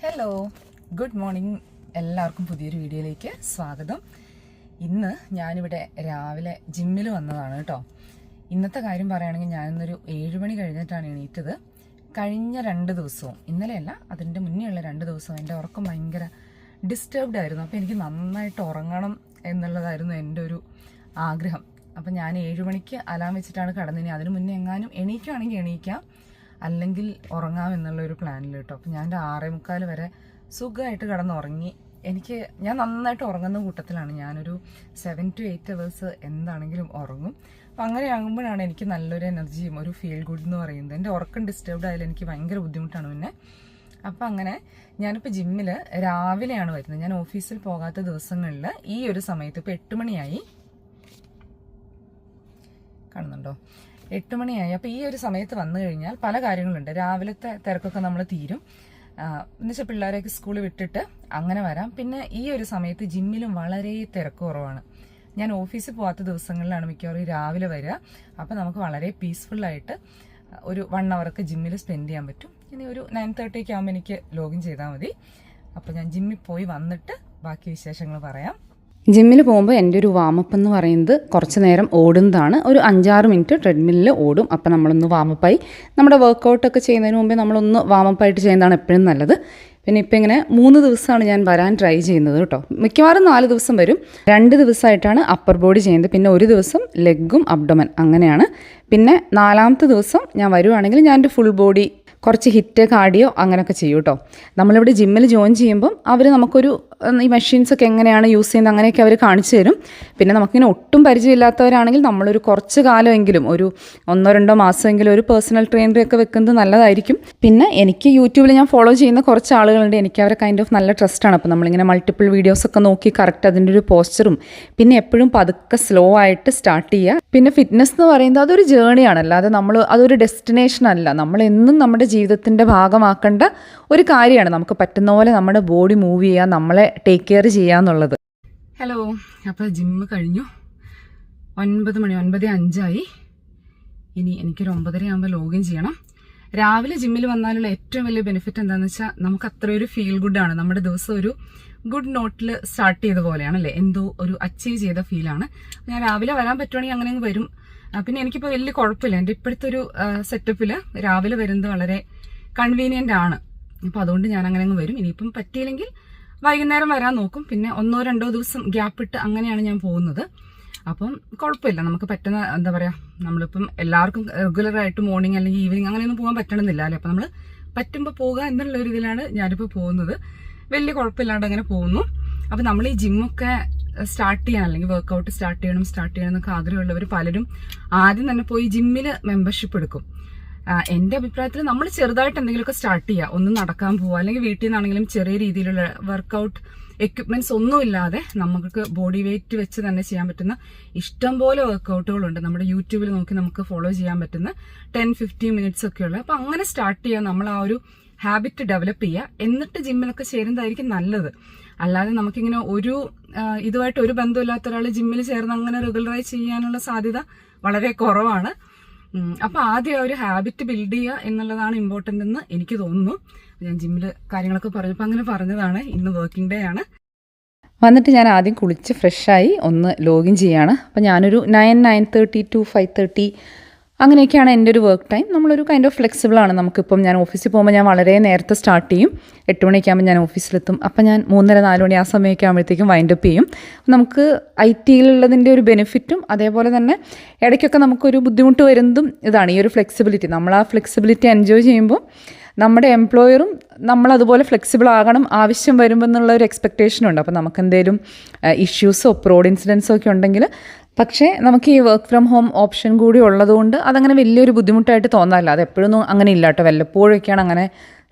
Hello, good morning. എല്ലാവർക്കും പുതിയൊരു വീഡിയോയിലേക്ക് സ്വാഗതം. ഇന്ന് ഞാനിവിടെ രാവിലെ ജിമ്മിൽ വന്നതാണ് കേട്ടോ. ഇന്നത്തെ കാര്യം പറയുകയാണെങ്കിൽ ഞാനിന്നൊരു 7 മണി കഴിഞ്ഞിട്ടാണ് എണീറ്റത്. കഴിഞ്ഞ 2 ദിവസവും, ഇന്നലെയല്ല അതിൻ്റെ മുന്നേ ഉള്ള 2 ദിവസവും എൻ്റെ ഉറക്കം ഭയങ്കര ഡിസ്റ്റർബ്ഡ് ആയിരുന്നു. അപ്പോൾ എനിക്ക് നന്നായിട്ട് ഉറങ്ങണം എന്നുള്ളതായിരുന്നു എൻ്റെ ഒരു ആഗ്രഹം. അപ്പം ഞാൻ 7 മണിക്ക് അലാം വെച്ചിട്ടാണ് കിടന്നിനി. അതിന് മുന്നേ എങ്ങാനും എണീക്കുകയാണെങ്കിൽ എണീക്കാം, അല്ലെങ്കിൽ ഉറങ്ങാം എന്നുള്ളൊരു പ്ലാനിൽ കേട്ടോ. അപ്പം ഞാൻ 6:45 വരെ സുഖമായിട്ട് കിടന്നുറങ്ങി. ഞാൻ നന്നായിട്ട് ഉറങ്ങുന്ന കൂട്ടത്തിലാണ്. ഞാനൊരു 7 to 8 hours എന്താണെങ്കിലും ഉറങ്ങും. അപ്പം അങ്ങനെ ആകുമ്പോഴാണ് എനിക്ക് നല്ലൊരു എനർജിയും ഒരു ഫീൽ ഗുഡ് എന്ന് പറയുന്നത്. എൻ്റെ ഉറക്കം ഡിസ്റ്റർബ്ഡ് ആയാലും എനിക്ക് ഭയങ്കര ബുദ്ധിമുട്ടാണ് പിന്നെ. അപ്പം അങ്ങനെ ഞാനിപ്പോൾ ജിമ്മിൽ രാവിലെയാണ് വരുന്നത്. ഞാൻ ഓഫീസിൽ പോകാത്ത ദിവസങ്ങളിൽ ഈ ഒരു സമയത്ത് ഇപ്പോൾ 8 മണിയായി, കാണുന്നുണ്ടോ? 8 മണിയായി. അപ്പോൾ ഈ ഒരു സമയത്ത് വന്നു കഴിഞ്ഞാൽ പല കാര്യങ്ങളുണ്ട്. രാവിലത്തെ തിരക്കൊക്കെ നമ്മൾ തീരും. എന്നുവെച്ചാൽ പിള്ളേരെയൊക്കെ സ്കൂളിൽ വിട്ടിട്ട് അങ്ങനെ വരാം. പിന്നെ ഈ ഒരു സമയത്ത് ജിമ്മിലും വളരെ തിരക്ക് കുറവാണ്. ഞാൻ ഓഫീസിൽ പോകാത്ത ദിവസങ്ങളിലാണ് മിക്കവാറും രാവിലെ വരിക. അപ്പോൾ നമുക്ക് വളരെ പീസ്ഫുള്ളായിട്ട് ഒരു 1 hour ജിമ്മിൽ സ്പെൻഡ് ചെയ്യാൻ പറ്റും. ഇനി ഒരു 9:30 ആകുമ്പോൾ എനിക്ക് ലോഗിൻ ചെയ്താൽ മതി. അപ്പോൾ ഞാൻ ജിമ്മിൽ പോയി വന്നിട്ട് ബാക്കി വിശേഷങ്ങൾ പറയാം. ജിമ്മിൽ പോകുമ്പോൾ എൻ്റെ ഒരു വാമപ്പ് എന്ന് പറയുന്നത് കുറച്ച് നേരം ഓടുന്നതാണ്. ഒരു 5-6 മിനിറ്റ് ട്രെഡ്മില്ലിൽ ഓടും. അപ്പം നമ്മളൊന്ന് വാമപ്പായി നമ്മുടെ വർക്കൗട്ടൊക്കെ ചെയ്യുന്നതിന് മുമ്പേ നമ്മളൊന്ന് വാമപ്പായിട്ട് ചെയ്യുന്നതാണ് എപ്പോഴും നല്ലത്. പിന്നെ ഇപ്പം ഇങ്ങനെ 3 ദിവസമാണ് ഞാൻ വരാൻ ട്രൈ ചെയ്യുന്നത് കേട്ടോ. മിക്കവാറും 4 ദിവസം വരും. 2 ദിവസമായിട്ടാണ് അപ്പർ ബോഡി ചെയ്യുന്നത്. പിന്നെ ഒരു ദിവസം ലെഗും അബ്ഡോമൻ അങ്ങനെയാണ്. പിന്നെ 4ാമത്തെ ദിവസം ഞാൻ വരുവാണെങ്കിൽ ഞാൻ എൻ്റെ ഫുൾ ബോഡി കുറച്ച് ഹിറ്റ് കാർഡിയോ അങ്ങനെയൊക്കെ ചെയ്യും കേട്ടോ. നമ്മളിവിടെ ജിമ്മിൽ ജോയിൻ ചെയ്യുമ്പം അവർ നമുക്കൊരു ഈ മെഷീൻസൊക്കെ എങ്ങനെയാണ് യൂസ് ചെയ്യുന്നത് അങ്ങനെയൊക്കെ അവർ കാണിച്ചു തരും. പിന്നെ നമുക്കിങ്ങനെ ഒട്ടും പരിചയമില്ലാത്തവരാണെങ്കിൽ നമ്മളൊരു കുറച്ച് കാലമെങ്കിലും ഒരു 1-2 മാസമെങ്കിലും ഒരു പേഴ്സണൽ ട്രെയിനറൊക്കെ വെക്കുന്നത് നല്ലതായിരിക്കും. പിന്നെ എനിക്ക് യൂട്യൂബിൽ ഞാൻ ഫോളോ ചെയ്യുന്ന കുറച്ച് ആളുകളുണ്ട്. എനിക്ക് അവരെ കൈൻഡ് ഓഫ് നല്ല ട്രസ്റ്റാണ്. അപ്പോൾ നമ്മളിങ്ങനെ മൾട്ടിപ്പിൾ വീഡിയോസൊക്കെ നോക്കി കറക്റ്റ് അതിൻ്റെ ഒരു പോസ്ചറും പിന്നെ എപ്പോഴും പതുക്കെ സ്ലോ ആയിട്ട് സ്റ്റാർട്ട് ചെയ്യുക. പിന്നെ ഫിറ്റ്നസ് എന്ന് പറയുന്നത് അതൊരു ജേണിയാണ്, അല്ലാതെ അതൊരു ഡെസ്റ്റിനേഷൻ അല്ല. നമ്മളെന്നും നമ്മുടെ ജീവിതത്തിൻ്റെ ഭാഗമാക്കേണ്ട ഒരു കാര്യമാണ്. നമുക്ക് പറ്റുന്ന പോലെ നമ്മുടെ ബോഡി മൂവ് ചെയ്യുക, നമ്മളെ ടേക്ക് കെയർ ചെയ്യുക എന്നുള്ളത്. ഹലോ, അപ്പോൾ ജിമ്മ് കഴിഞ്ഞു. 9 മണി, 9:05 ഇനി എനിക്കൊരു 9:30 ആകുമ്പോൾ ലോഗിൻ ചെയ്യണം. രാവിലെ ജിമ്മിൽ വന്നാലുള്ള ഏറ്റവും വലിയ ബെനിഫിറ്റ് എന്താണെന്ന് വെച്ചാൽ നമുക്ക് അത്രയൊരു ഫീൽ ഗുഡാണ്. നമ്മുടെ ദിവസം ഒരു ഗുഡ് നോട്ടിൽ സ്റ്റാർട്ട് ചെയ്ത പോലെയാണ് അല്ലേ, എന്തോ ഒരു അച്ചീവ് ചെയ്ത ഫീലാണ്. ഞാൻ രാവിലെ വരാൻ പറ്റുവാണെങ്കിൽ അങ്ങനെ അങ്ങ് വരും. പിന്നെ എനിക്കിപ്പോൾ വലിയ കുഴപ്പമില്ല. എൻ്റെ ഇപ്പോഴത്തെ ഒരു സെറ്റപ്പിൽ രാവിലെ വരുന്നത് വളരെ കൺവീനിയൻ്റ് ആണ്. അപ്പോൾ അതുകൊണ്ട് ഞാൻ അങ്ങനെ അങ്ങ് വരും. ഇനിയിപ്പം പറ്റിയില്ലെങ്കിൽ വൈകുന്നേരം വരാൻ നോക്കും. പിന്നെ 1-2 ദിവസം ഗ്യാപ്പ് ഇട്ട് അങ്ങനെയാണ് ഞാൻ പോകുന്നത്. അപ്പം കുഴപ്പമില്ല, നമുക്ക് പറ്റുന്ന എന്താ പറയുക, നമ്മളിപ്പം എല്ലാവർക്കും റെഗുലറായിട്ട് മോർണിംഗ് അല്ലെങ്കിൽ ഈവനിങ് അങ്ങനെയൊന്നും പോകാൻ പറ്റണമെന്നില്ല അല്ലേ. അപ്പം നമ്മൾ പറ്റുമ്പോൾ പോകുക എന്നുള്ള ഒരു ഇതിലാണ് ഞാനിപ്പോൾ പോകുന്നത്. വലിയ കുഴപ്പമില്ലാണ്ട് അങ്ങനെ പോകുന്നു. അപ്പം നമ്മൾ ഈ ജിമ്മൊക്കെ സ്റ്റാർട്ട് ചെയ്യാൻ അല്ലെങ്കിൽ വർക്കൗട്ട് സ്റ്റാർട്ട് ചെയ്യണം എന്നൊക്കെ ആഗ്രഹമുള്ളവർ പലരും ആദ്യം തന്നെ പോയി ജിമ്മിൽ മെമ്പർഷിപ്പ് എടുക്കും. എൻ്റെ അഭിപ്രായത്തിൽ നമ്മൾ ചെറുതായിട്ട് എന്തെങ്കിലുമൊക്കെ സ്റ്റാർട്ട് ചെയ്യുക, ഒന്ന് നടക്കാൻ പോവുക, അല്ലെങ്കിൽ വീട്ടിൽ നിന്നാണെങ്കിലും ചെറിയ രീതിയിലുള്ള വർക്കൗട്ട് എക്യുപ്മെന്റ്സ് ഒന്നും ഇല്ലാതെ നമുക്ക് ബോഡി വെയിറ്റ് വെച്ച് തന്നെ ചെയ്യാൻ പറ്റുന്ന ഇഷ്ടംപോലെ വർക്കൗട്ടുകളുണ്ട്. നമ്മുടെ യൂട്യൂബിൽ നോക്കി നമുക്ക് ഫോളോ ചെയ്യാൻ പറ്റുന്ന 10-15 മിനിറ്റ്സ് ഒക്കെ ഉള്ളത്. അപ്പം അങ്ങനെ സ്റ്റാർട്ട് ചെയ്യുക, നമ്മൾ ആ ഒരു ഹാബിറ്റ് ഡെവലപ്പ് ചെയ്യുക, എന്നിട്ട് ജിമ്മിലൊക്കെ ചേരുന്നതായിരിക്കും നല്ലത്. അല്ലാതെ നമുക്കിങ്ങനെ ഇതുമായിട്ട് ഒരു ബന്ധമില്ലാത്ത ഒരാൾ ജിമ്മിൽ ചേർന്ന് അങ്ങനെ റെഗുലറായി ചെയ്യാനുള്ള സാധ്യത വളരെ കുറവാണ്. അപ്പം ആദ്യം ഒരു ഹാബിറ്റ് ബിൽഡ് ചെയ്യുക എന്നുള്ളതാണ് ഇമ്പോർട്ടൻ്റ് എന്ന് എനിക്ക് തോന്നുന്നു. ഞാൻ ജിമ്മിൽ കാര്യങ്ങളൊക്കെ പറഞ്ഞപ്പോൾ അങ്ങനെ പറഞ്ഞതാണ്. ഇന്ന് വർക്കിംഗ് ഡേ ആണ്. വന്നിട്ട് ഞാൻ ആദ്യം കുളിച്ച് ഫ്രഷായി ഒന്ന് ലോഗിൻ ചെയ്യാണ്. അപ്പോൾ ഞാനൊരു 9:30 to 5:30 അങ്ങനെയൊക്കെയാണ് എൻ്റെ ഒരു വർക്ക് ടൈം. നമ്മളൊരു കൈൻഡ് ഓഫ് ഫ്ലെക്സിബിളാണ്. നമുക്കിപ്പം ഞാൻ ഓഫീസിൽ പോകുമ്പോൾ ഞാൻ വളരെ നേരത്തെ സ്റ്റാർട്ട് ചെയ്യും. 8 മണിയൊക്കെ ആകുമ്പോൾ ഞാൻ ഓഫീസിലെത്തും. അപ്പം ഞാൻ 3:30-4 മണി ആ സമയമൊക്കെ ആകുമ്പോഴത്തേക്കും വൈൻഡപ്പ് ചെയ്യും. നമുക്ക് IT-യിലുള്ളതിൻ്റെ ഒരു ബെനിഫിറ്റും അതേപോലെ തന്നെ ഇടയ്ക്കൊക്കെ നമുക്കൊരു ബുദ്ധിമുട്ട് വരുന്നതും ഇതാണ്, ഈ ഒരു ഫ്ലെക്സിബിലിറ്റി. നമ്മൾ ആ ഫ്ലെക്സിബിലിറ്റി എൻജോയ് ചെയ്യുമ്പോൾ നമ്മുടെ എംപ്ലോയറും നമ്മളതുപോലെ ഫ്ലെക്സിബിൾ ആകണം ആവശ്യം വരുമ്പോൾ എന്നുള്ള ഒരു എക്സ്പെക്റ്റേഷനുണ്ട്. അപ്പോൾ നമുക്ക് എന്തെങ്കിലും ഇഷ്യൂസോ ഫ്രോഡ് ഇൻസിഡൻസോ ഒക്കെ ഉണ്ടെങ്കിൽ, പക്ഷേ നമുക്ക് ഈ വർക്ക് ഫ്രം ഹോം ഓപ്ഷൻ കൂടി ഉള്ളതുകൊണ്ട് അതങ്ങനെ വലിയൊരു ബുദ്ധിമുട്ടായിട്ട് തോന്നാറില്ല. അത് എപ്പോഴൊന്നും അങ്ങനെ ഇല്ല കേട്ടോ, വല്ലപ്പോഴൊക്കെയാണ് അങ്ങനെ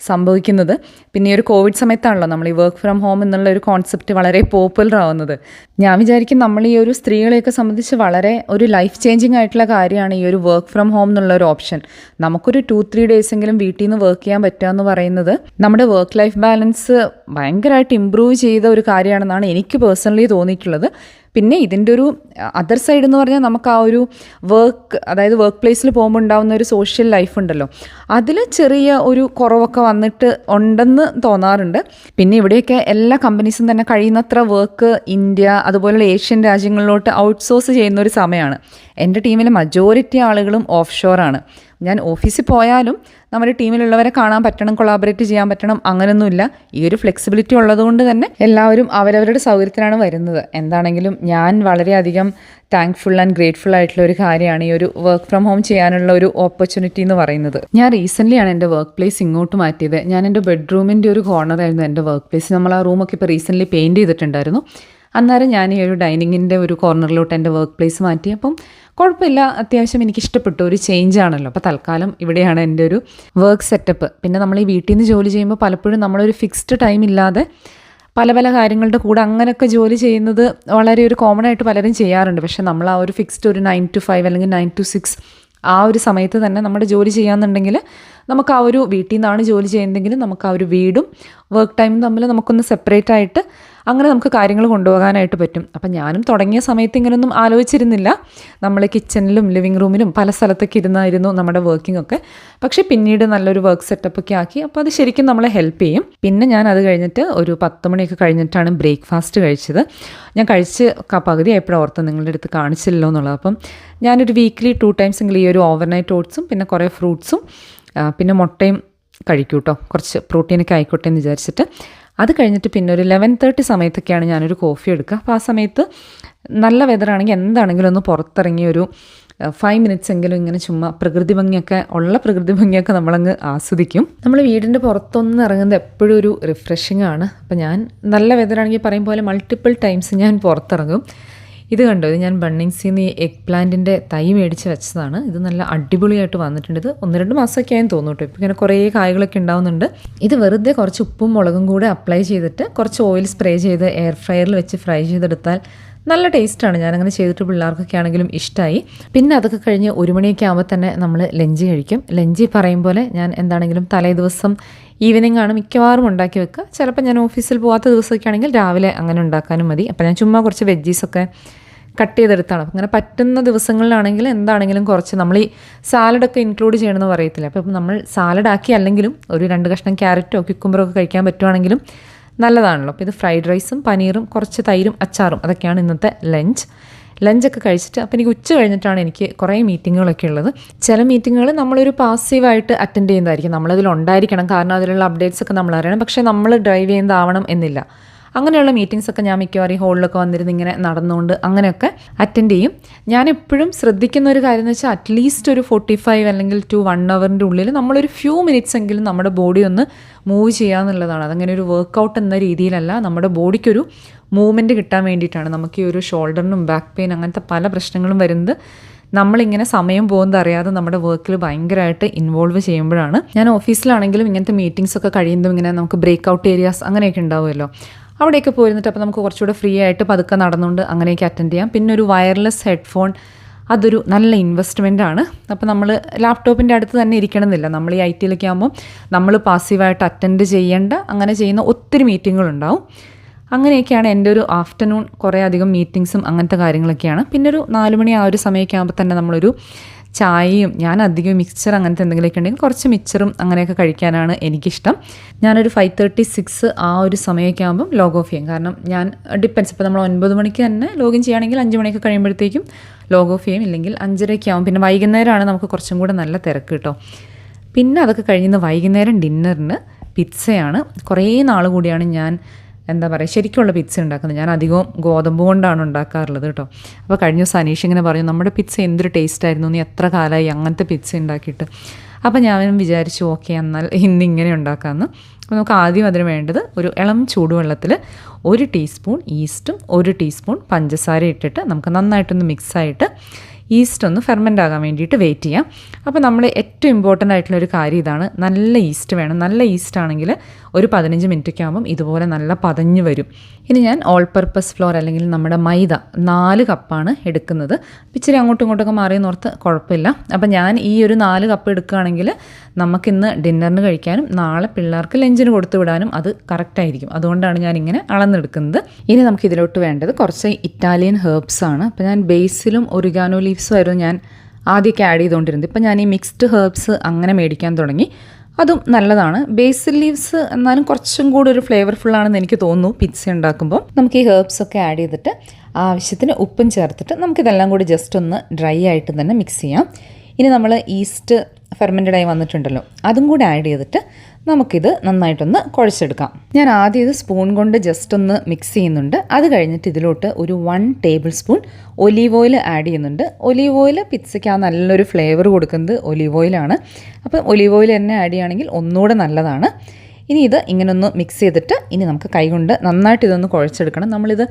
സംഭവിക്കുന്നത്. പിന്നെ ഈ ഒരു കോവിഡ് സമയത്താണല്ലോ നമ്മൾ ഈ വർക്ക് ഫ്രം ഹോം എന്നുള്ള ഒരു കോൺസെപ്റ്റ് വളരെ പോപ്പുലർ ആവുന്നത്. ഞാൻ വിചാരിക്കും നമ്മൾ ഈ ഒരു സ്ത്രീകളെയൊക്കെ സംബന്ധിച്ച് വളരെ ഒരു ലൈഫ് ചേഞ്ചിങ് ആയിട്ടുള്ള കാര്യമാണ് ഈ ഒരു വർക്ക് ഫ്രം ഹോം എന്നുള്ള ഒരു ഓപ്ഷൻ. നമുക്കൊരു 2-3 ഡേയ്സെങ്കിലും വീട്ടിൽ നിന്ന് വർക്ക് ചെയ്യാൻ പറ്റുക എന്ന് പറയുന്നത് നമ്മുടെ വർക്ക് ലൈഫ് ബാലൻസ് ഭയങ്കരമായിട്ട് ഇമ്പ്രൂവ് ചെയ്ത ഒരു കാര്യമാണെന്നാണ് എനിക്ക് പേഴ്സണലി തോന്നിയിട്ടുള്ളത്. പിന്നെ ഇതിൻ്റെ ഒരു അതർ സൈഡ് എന്ന് പറഞ്ഞാൽ നമുക്ക് ആ ഒരു അതായത് വർക്ക് പ്ലേസിൽ പോകുമ്പോൾ ഉണ്ടാകുന്ന ഒരു സോഷ്യൽ ലൈഫ് ഉണ്ടല്ലോ, അതിൽ ചെറിയ ഒരു കുറവൊക്കെ വന്നിട്ട് ഉണ്ടെന്ന് തോന്നാറുണ്ട്. പിന്നെ ഇവിടെയൊക്കെ എല്ലാ കമ്പനീസും തന്നെ കഴിയുന്നത്ര വർക്ക് ഇന്ത്യ അതുപോലുള്ള ഏഷ്യൻ രാജ്യങ്ങളിലോട്ട് ഔട്ട്സോഴ്സ് ചെയ്യുന്ന ഒരു സമയമാണ്. എൻ്റെ ടീമിലെ മജോറിറ്റി ആളുകളും ഓഫ് ഷോറാണ്. ഞാൻ ഓഫീസിൽ പോയാലും നമ്മുടെ ടീമിലുള്ളവരെ കാണാൻ പറ്റണം, കൊളാബറേറ്റ് ചെയ്യാൻ പറ്റണം, അങ്ങനെയൊന്നുമില്ല. ഈ ഒരു ഫ്ലെക്സിബിലിറ്റി ഉള്ളതുകൊണ്ട് തന്നെ എല്ലാവരും അവരവരുടെ സൗകര്യത്തിനാണ് വരുന്നത്. എന്താണെങ്കിലും ഞാൻ വളരെയധികം താങ്ക്ഫുൾ ആൻഡ് ഗ്രേറ്റ്ഫുൾ ആയിട്ടുള്ള ഒരു കാര്യമാണ് ഈ ഒരു വർക്ക് ഫ്രം ഹോം ചെയ്യാനുള്ള ഒരു ഓപ്പർച്യൂണിറ്റി എന്ന് പറയുന്നത്. ഞാൻ റീസെൻ്റ്ലിയാണ് എൻ്റെ വർക്ക് പ്ലേസ് ഇങ്ങോട്ട് മാറ്റിയത്. ഞാൻ എൻ്റെ ബെഡ്റൂമിൻ്റെ ഒരു കോർണറായിരുന്നു എൻ്റെ വർക്ക് പ്ലേസ്. നമ്മൾ ആ റൂമൊക്കെ ഇപ്പോൾ റീസെൻ്റ്ലി പെയിൻറ്റ് ചെയ്തിട്ടുണ്ടായിരുന്നു. അന്നേരം ഞാൻ ഈ ഒരു ഡൈനിങ്ങിൻ്റെ ഒരു കോർണറിലോട്ട് എൻ്റെ വർക്ക് പ്ലേസ് മാറ്റി. അപ്പം കുഴപ്പമില്ല, അത്യാവശ്യം എനിക്കിഷ്ടപ്പെട്ടു, ഒരു ചേഞ്ച് ആണല്ലോ. അപ്പോൾ തൽക്കാലം ഇവിടെയാണ് എൻ്റെ ഒരു വർക്ക് സെറ്റപ്പ്. പിന്നെ നമ്മൾ ഈ വീട്ടിൽ നിന്ന് ജോലി ചെയ്യുമ്പോൾ പലപ്പോഴും നമ്മളൊരു ഫിക്സ്ഡ് ടൈം ഇല്ലാതെ പല പല കാര്യങ്ങളുടെ കൂടെ അങ്ങനെയൊക്കെ ജോലി ചെയ്യുന്നത് വളരെ ഒരു കോമൺ ആയിട്ട് പലരും ചെയ്യാറുണ്ട്. പക്ഷേ നമ്മൾ ആ ഒരു ഫിക്സ്ഡ് ഒരു 9 to 5 അല്ലെങ്കിൽ 9 to 6 ആ ഒരു സമയത്ത് തന്നെ നമ്മുടെ ജോലി ചെയ്യാമെന്നുണ്ടെങ്കിൽ നമുക്ക് ആ ഒരു വീട്ടിൽ നിന്നാണ് ജോലി ചെയ്യുന്നതെങ്കിൽ നമുക്ക് ആ ഒരു വീടും വർക്ക് ടൈമും തമ്മിൽ നമുക്കൊന്ന് സെപ്പറേറ്റ് ആയിട്ട് അങ്ങനെ നമുക്ക് കാര്യങ്ങൾ കൊണ്ടുപോകാനായിട്ട് പറ്റും. അപ്പം ഞാനും തുടങ്ങിയ സമയത്ത് ഇങ്ങനെയൊന്നും ആലോചിച്ചിരുന്നില്ല. നമ്മൾ കിച്ചണിലും ലിവിങ് റൂമിലും പല സ്ഥലത്തൊക്കെ ഇരുന്നായിരുന്നു നമ്മുടെ വർക്കിംഗ് ഒക്കെ. പക്ഷേ പിന്നീട് നല്ലൊരു വർക്ക് സെറ്റപ്പൊക്കെ ആക്കി. അപ്പോൾ അത് ശരിക്കും നമ്മളെ ഹെൽപ്പ് ചെയ്യും. പിന്നെ ഞാൻ അത് കഴിഞ്ഞിട്ട് ഒരു 10 മണിയൊക്കെ കഴിഞ്ഞിട്ടാണ് ബ്രേക്ക്ഫാസ്റ്റ് കഴിച്ചത്. ഞാൻ കഴിച്ച് പകുതി ആയപ്പോഴും ഓർത്ത് നിങ്ങളുടെ അടുത്ത് കാണിച്ചില്ലല്ലോ എന്നുള്ളത്. അപ്പം ഞാനൊരു വീക്ക്ലി 2 times എങ്കിലും ഈ ഒരു ഓവർനൈറ്റ് ഓട്സും പിന്നെ കുറേ ഫ്രൂട്ട്സും പിന്നെ മുട്ടയും കഴിക്കും കേട്ടോ, കുറച്ച് പ്രോട്ടീനൊക്കെ ആയിക്കോട്ടെ എന്ന് വിചാരിച്ചിട്ട്. അത് കഴിഞ്ഞിട്ട് പിന്നെ ഒരു 11:30 സമയത്തൊക്കെയാണ് ഞാനൊരു കോഫി എടുക്കുക. അപ്പോൾ ആ സമയത്ത് നല്ല വെതറാണെങ്കിൽ എന്താണെങ്കിലും ഒന്ന് പുറത്തിറങ്ങി ഒരു 5 minutes എങ്കിലും ഇങ്ങനെ ചുമ്മാ പ്രകൃതി ഭംഗിയൊക്കെ നമ്മളങ്ങ് ആസ്വദിക്കും. നമ്മൾ വീടിൻ്റെ പുറത്തൊന്ന് ഇറങ്ങുന്നത് എപ്പോഴും ഒരു റിഫ്രഷിംഗ് ആണ്. അപ്പോൾ ഞാൻ നല്ല വെതറാണെങ്കിൽ പറയും പോലെ മൾട്ടിപ്പിൾ ടൈംസ് ഞാൻ പുറത്തിറങ്ങും. ഇത് കണ്ടോ, ഇത് ഞാൻ ബണ്ണിങ്സിൽ നിന്ന് ഈ എഗ് പ്ലാന്റിൻ്റെ തൈ മേടിച്ച് വെച്ചതാണ്. ഇത് നല്ല അടിപൊളിയായിട്ട് വന്നിട്ടുണ്ട്. ഇത് 1-2 മാസമൊക്കെ ആയെന്ന് തോന്നുന്നു കേട്ടോ. ഇപ്പോൾ ഇങ്ങനെ കുറേ കായ്കളൊക്കെ ഉണ്ടാവുന്നുണ്ട്. ഇത് വെറുതെ കുറച്ച് ഉപ്പും മുളകും കൂടെ അപ്ലൈ ചെയ്തിട്ട് കുറച്ച് ഓയിൽ സ്പ്രേ ചെയ്ത് എയർ ഫ്രയറിൽ വെച്ച് ഫ്രൈ ചെയ്തെടുത്താൽ നല്ല ടേസ്റ്റാണ്. ഞാനങ്ങനെ ചെയ്തിട്ട് പിള്ളേർക്കൊക്കെ ആണെങ്കിലും ഇഷ്ടമായി. പിന്നെ അതൊക്കെ കഴിഞ്ഞ് 1 മണിയൊക്കെ ആകുമ്പോൾ തന്നെ നമ്മൾ ലഞ്ച് കഴിക്കും. ലഞ്ച് പറയും പോലെ ഞാൻ എന്താണെങ്കിലും തലേ ദിവസം ഈവനിങ് ആണ് മിക്കവാറും ഉണ്ടാക്കി വെക്കുക. ചിലപ്പോൾ ഞാൻ ഓഫീസിൽ പോകാത്ത ദിവസമൊക്കെ ആണെങ്കിൽ രാവിലെ അങ്ങനെ ഉണ്ടാക്കാനും മതി. അപ്പോൾ ഞാൻ ചുമ്മാ കുറച്ച് വെജീസൊക്കെ കട്ട് ചെയ്തെടുത്താണ്. അങ്ങനെ പറ്റുന്ന ദിവസങ്ങളിലാണെങ്കിൽ എന്താണെങ്കിലും കുറച്ച് നമ്മൾ ഈ സാലഡൊക്കെ ഇൻക്ലൂഡ് ചെയ്യണമെന്ന് പറയത്തില്ല. അപ്പോൾ നമ്മൾ സാലഡാക്കി അല്ലെങ്കിലും ഒരു 2 കഷ്ണം ക്യാരറ്റോ ക്യുക്കുംബറോ ഒക്കെ കഴിക്കാൻ പറ്റുവാണെങ്കിലും നല്ലതാണല്ലോ. അപ്പോൾ ഇത് ഫ്രൈഡ് റൈസും പനീറും കുറച്ച് തൈരും അച്ചാറും അതൊക്കെയാണ് ഇന്നത്തെ ലഞ്ചൊക്കെ കഴിച്ചിട്ട്. അപ്പോൾ എനിക്ക് ഉച്ച കഴിഞ്ഞിട്ടാണ് എനിക്ക് കുറേ മീറ്റിങ്ങുകളൊക്കെ ഉള്ളത്. ചില മീറ്റിങ്ങുകൾ നമ്മളൊരു പാസീവായിട്ട് അറ്റൻഡ് ചെയ്യുന്നതായിരിക്കും. നമ്മളതിലുണ്ടായിരിക്കണം, കാരണം അതിലുള്ള അപ്ഡേറ്റ്സ് ഒക്കെ നമ്മൾ അറിയണം. പക്ഷേ നമ്മൾ ഡ്രൈവ് ചെയ്യുന്നതാവണം എന്നില്ല. അങ്ങനെയുള്ള മീറ്റിങ്സൊക്കെ ഞാൻ മിക്കവാറും ഹോളിലൊക്കെ വന്നിരുന്ന് ഇങ്ങനെ നടന്നുകൊണ്ട് അങ്ങനെയൊക്കെ അറ്റൻഡ് ചെയ്യും. ഞാൻ എപ്പോഴും ശ്രദ്ധിക്കുന്ന ഒരു കാര്യം എന്ന് വെച്ചാൽ അറ്റ്ലീസ്റ്റ് ഒരു 45 അല്ലെങ്കിൽ to 1 hourൻ്റെ ഉള്ളിൽ നമ്മളൊരു ഫ്യൂ മിനിറ്റ്സ് എങ്കിലും നമ്മുടെ ബോഡി ഒന്ന് മൂവ് ചെയ്യുക എന്നുള്ളതാണ്. അതങ്ങനെ ഒരു വർക്കൗട്ട് എന്ന രീതിയിലല്ല, നമ്മുടെ ബോഡിക്കൊരു മൂവ്മെൻറ്റ് കിട്ടാൻ വേണ്ടിയിട്ടാണ്. നമുക്ക് ഈ ഒരു ഷോൾഡറിനും ബാക്ക് പെയിൻ അങ്ങനത്തെ പല പ്രശ്നങ്ങളും വരുന്നത് നമ്മളിങ്ങനെ സമയം പോകുന്നത് അറിയാതെ നമ്മുടെ വർക്കിൽ ഭയങ്കരമായിട്ട് ഇൻവോൾവ് ചെയ്യുമ്പോഴാണ്. ഞാൻ ഓഫീസിലാണെങ്കിലും ഇങ്ങനത്തെ മീറ്റിംഗ്സൊക്കെ കഴിയുമ്പോൾ ഇങ്ങനെ നമുക്ക് ബ്രേക്ക് ഔട്ട് ഏരിയാസ് അങ്ങനെയൊക്കെ ഉണ്ടാവുമല്ലോ, അവിടെയൊക്കെ പോയിരുന്നിട്ട് അപ്പോൾ നമുക്ക് കുറച്ചുകൂടെ ഫ്രീ ആയിട്ട് പതുക്കെ നടന്നുകൊണ്ട് അങ്ങനെയൊക്കെ അറ്റൻഡ് ചെയ്യാം. പിന്നെ ഒരു വയർലെസ് ഹെഡ്ഫോൺ, അതൊരു നല്ല ഇൻവെസ്റ്റ്മെൻ്റ് ആണ്. അപ്പോൾ നമ്മൾ ലാപ്ടോപ്പിൻ്റെ അടുത്ത് തന്നെ ഇരിക്കണമെന്നില്ല. നമ്മൾ ഈ IT-യിലൊക്കെ ആകുമ്പോൾ നമ്മൾ പാസീവായിട്ട് അറ്റൻഡ് ചെയ്യേണ്ട അങ്ങനെ ചെയ്യുന്ന ഒത്തിരി മീറ്റിങ്ങുകളുണ്ടാവും. അങ്ങനെയൊക്കെയാണ് എൻ്റെ ഒരു ആഫ്റ്റർനൂൺ. കുറേ അധികം മീറ്റിങ്സും അങ്ങനത്തെ കാര്യങ്ങളൊക്കെയാണ്. പിന്നെ ഒരു 4 മണി ആ ഒരു സമയമൊക്കെ ആകുമ്പോൾ തന്നെ നമ്മളൊരു ചായയും, ഞാൻ അധികം മിക്സ്ചർ അങ്ങനത്തെ എന്തെങ്കിലുമൊക്കെ ഉണ്ടെങ്കിൽ കുറച്ച് മിക്സ്ചറും അങ്ങനെയൊക്കെ കഴിക്കാനാണ് എനിക്കിഷ്ടം. ഞാനൊരു 5:36 ആ ഒരു സമയമൊക്കെ ആകുമ്പം ലോഗ് ഓഫ് ചെയ്യും. കാരണം ഞാൻ ഡിപ്പെൻസ്, ഇപ്പോൾ നമ്മൾ 9 മണിക്ക് തന്നെ ലോഗിൻ ചെയ്യുകയാണെങ്കിൽ 5 മണിയൊക്കെ കഴിയുമ്പോഴത്തേക്കും ലോഗ് ഓഫ് ചെയ്യും. ഇല്ലെങ്കിൽ 5:30 ആകും. പിന്നെ വൈകുന്നേരമാണ് നമുക്ക് കുറച്ചും കൂടെ നല്ല തിരക്ക് കേട്ടോ. പിന്നെ അതൊക്കെ കഴിഞ്ഞ് വൈകുന്നേരം ഡിന്നറിന് പിസ്സയാണ്. കുറേ നാൾ കൂടിയാണ് ഞാൻ ശരിക്കുള്ള പിസ്സ ഉണ്ടാക്കുന്നത്. ഞാൻ അധികവും ഗോതമ്പ് കൊണ്ടാണ് ഉണ്ടാക്കാറുള്ളത് കേട്ടോ. അപ്പോൾ കഴിഞ്ഞ ദിവസം അനീഷ് ഇങ്ങനെ പറഞ്ഞു, നമ്മുടെ പിസ്സ എന്തൊരു ടേസ്റ്റ് ആയിരുന്നു, നീ എത്ര കാലമായി അങ്ങനത്തെ പിസ്സ ഉണ്ടാക്കിയിട്ട്. അപ്പോൾ ഞാൻ വിചാരിച്ചു ഓക്കെ എന്നാൽ ഇന്നിങ്ങനെ ഉണ്ടാക്കാമെന്ന്. അപ്പോൾ നമുക്ക് ആദ്യം അതിന് വേണ്ടത് ഒരു ഇളം ചൂടുവെള്ളത്തിൽ 1 ടീസ്പൂൺ ഈസ്റ്റും 1 ടീസ്പൂൺ പഞ്ചസാര ഇട്ടിട്ട് നമുക്ക് നന്നായിട്ടൊന്ന് മിക്സായിട്ട് ഈസ്റ്റ് ഒന്ന് ഫെർമെൻ്റ് ആകാൻ വേണ്ടിയിട്ട് വെയിറ്റ് ചെയ്യാം. അപ്പോൾ നമ്മൾ ഏറ്റവും ഇമ്പോർട്ടൻ്റ് ആയിട്ടുള്ള ഒരു കാര്യം ഇതാണ്, നല്ല ഈസ്റ്റ് വേണം. നല്ല ഈസ്റ്റ് ആണെങ്കിൽ ഒരു 15 മിനിറ്റൊക്കെ ആകുമ്പം ഇതുപോലെ നല്ല പതഞ്ഞ് വരും. ഇനി ഞാൻ ഓൾ പർപ്പസ് ഫ്ലോർ അല്ലെങ്കിൽ നമ്മുടെ മൈദ 4 കപ്പാണ് എടുക്കുന്നത്. ഇച്ചിരി അങ്ങോട്ടും ഇങ്ങോട്ടൊക്കെ മാറിയെന്നോർത്ത് കുഴപ്പമില്ല. അപ്പം ഞാൻ ഈ ഒരു 4 കപ്പ് എടുക്കുകയാണെങ്കിൽ നമുക്കിന്ന് ഡിന്നറിന് കഴിക്കാനും നാളെ പിള്ളേർക്ക് ലഞ്ചിന് കൊടുത്തു വിടാനും അത് കറക്റ്റായിരിക്കും. അതുകൊണ്ടാണ് ഞാൻ ഇങ്ങനെ അളന്നെടുക്കുന്നത്. ഇനി നമുക്ക് ഇതിലോട്ട് വേണ്ടത് കുറച്ച് ഇറ്റാലിയൻ ഹെർബ്സ് ആണ്. അപ്പോൾ ഞാൻ ബേസിലും ഒറിഗാനോ ലീവ്സും ആയിരുന്നു ഞാൻ ആദ്യമൊക്കെ ആഡ് ചെയ്തുകൊണ്ടിരുന്നത്. ഇപ്പം ഞാൻ ഈ മിക്സ്ഡ് ഹെർബ്സ് അങ്ങനെ മേടിക്കാൻ തുടങ്ങി. അതും നല്ലതാണ്. ബേസിൽ ലീവ്സ് എന്നാലും കുറച്ചും കൂടി ഒരു ഫ്ലേവർഫുള്ളാണെന്ന് എനിക്ക് തോന്നുന്നു പിസ്സ ഉണ്ടാക്കുമ്പോൾ. നമുക്ക് ഈ ഹെർബ്സൊക്കെ ആഡ് ചെയ്തിട്ട് ആവശ്യത്തിന് ഉപ്പും ചേർത്തിട്ട് നമുക്കിതെല്ലാം കൂടി ജസ്റ്റ് ഒന്ന് ഡ്രൈ ആയിട്ട് തന്നെ മിക്സ് ചെയ്യാം. ഇനി നമ്മൾ ഈസ്റ്റ് ഫെർമെൻറ്റഡ് ആയി വന്നിട്ടുണ്ടല്ലോ, അതും കൂടി ആഡ് ചെയ്തിട്ട് നമുക്കിത് നന്നായിട്ടൊന്ന് കുഴച്ചെടുക്കാം. ഞാൻ ആദ്യം ഇത് സ്പൂൺ കൊണ്ട് ജസ്റ്റ് ഒന്ന് മിക്സ് ചെയ്യുന്നുണ്ട്. അത് കഴിഞ്ഞിട്ട് ഇതിലോട്ട് ഒരു 1 table spoon olive oil add ചെയ്യുന്നുണ്ട്. ഒലീവ് ഓയിൽ പിസ്സയ്ക്ക് ആ നല്ലൊരു ഫ്ലേവർ കൊടുക്കുന്നത് ഒലീവ് ഓയിലാണ്. അപ്പം ഒലീവ് ഓയിൽ തന്നെ ആഡ് ചെയ്യുകയാണെങ്കിൽ ഒന്നുകൂടെ നല്ലതാണ്. ഇനി ഇത് ഇങ്ങനെ ഒന്ന് മിക്സ് ചെയ്തിട്ട് ഇനി നമുക്ക് കൈകൊണ്ട് നന്നായിട്ട് ഇതൊന്ന് കുഴച്ചെടുക്കണം. നമ്മളിത്